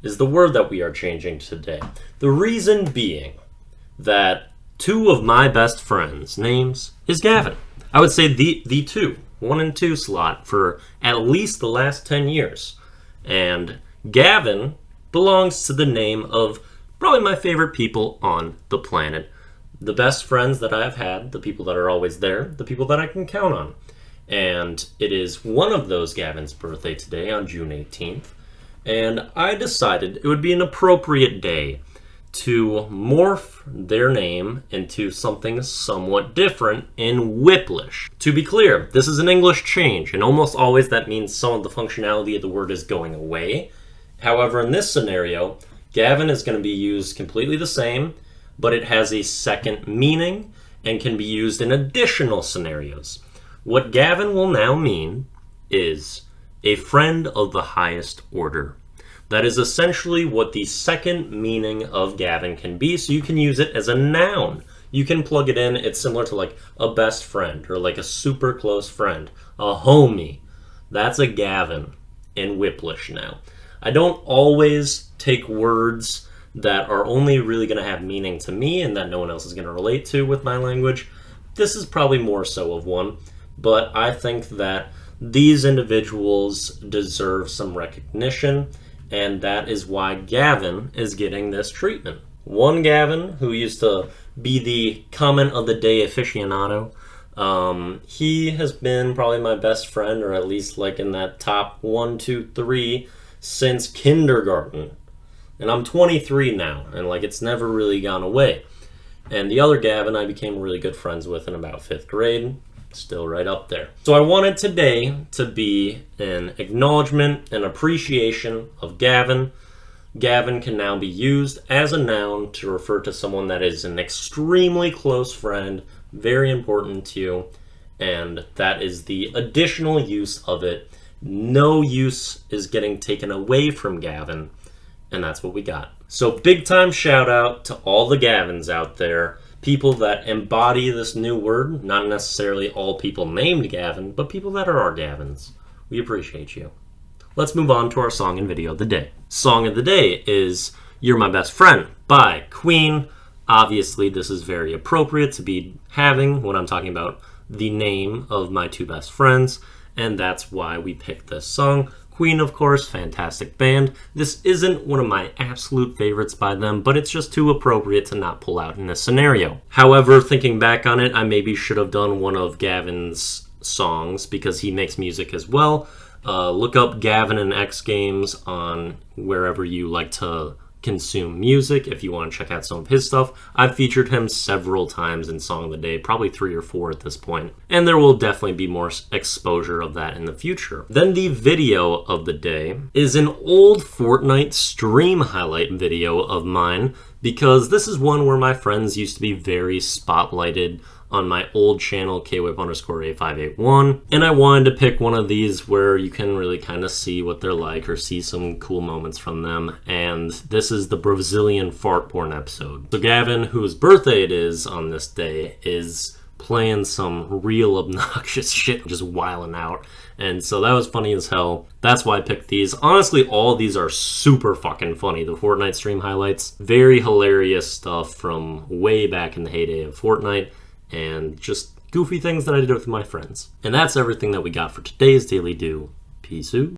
is the word that we are changing today. The reason being that two of my best friends' names is Gavin. I would say the two, 1 and 2 slot for at least the last 10 years. And Gavin belongs to the name of probably my favorite people on the planet. The best friends that I've had, the people that are always there, the people that I can count on. And it is one of those Gavin's birthday today on June 18th. And I decided it would be an appropriate day to morph their name into something somewhat different in Wiplish. To be clear, this is an English change, and almost always that means some of the functionality of the word is going away. However, in this scenario, Gavin is going to be used completely the same, but it has a second meaning and can be used in additional scenarios. What Gavin will now mean is a friend of the highest order. That is essentially what the second meaning of Gavin can be, so you can use it as a noun. You can plug it in. It's similar to like a best friend or like a super close friend, a homie. That's a Gavin in Wiplish now. I don't always take words that are only really going to have meaning to me and that no one else is going to relate to with my language. This is probably more so of one, but I think that these individuals deserve some recognition, and that is why Gavin is getting this treatment. One Gavin, who used to be the comment of the day aficionado, he has been probably my best friend, or at least like in that top 1, 2, 3 since kindergarten. And I'm 23 now, and like it's never really gone away. And the other Gavin I became really good friends with in about 5th grade. Still right up there. So I wanted today to be an acknowledgement and appreciation of Gavin. Gavin can now be used as a noun to refer to someone that is an extremely close friend, very important to you, and that is the additional use of it. No use is getting taken away from Gavin, and that's what we got. So big time shout out to all the Gavins out there. People that embody this new word, not necessarily all people named Gavin, but people that are our Gavins. We appreciate you. Let's move on to our song and video of the day. Song of the day is You're My Best Friend by Queen. Obviously, this is very appropriate to be having when I'm talking about the name of my two best friends, and that's why we picked this song. Queen, of course, fantastic band. This isn't one of my absolute favorites by them, but it's just too appropriate to not pull out in this scenario. However, thinking back on it, I maybe should have done one of Gavin's songs because he makes music as well. Look up Gavin and X Games on wherever you like to consume music if you want to check out some of his stuff. I've featured him several times in Song of the Day, probably 3 or 4 at this point, and there will definitely be more exposure of that in the future. Then the video of the day is an old Fortnite stream highlight video of mine, because this is one where my friends used to be very spotlighted on my old channel, KWIP_A581, and I wanted to pick one of these where you can really kind of see what they're like or see some cool moments from them, and this is the Brazilian fart porn episode. So Gavin, whose birthday it is on this day, is playing some real obnoxious shit, just wilding out, and so that was funny as hell. That's why I picked these. Honestly, all of these are super fucking funny. The Fortnite stream highlights, very hilarious stuff from way back in the heyday of Fortnite, and just goofy things that I did with my friends. And that's everything that we got for today's Daily Do. Peace out.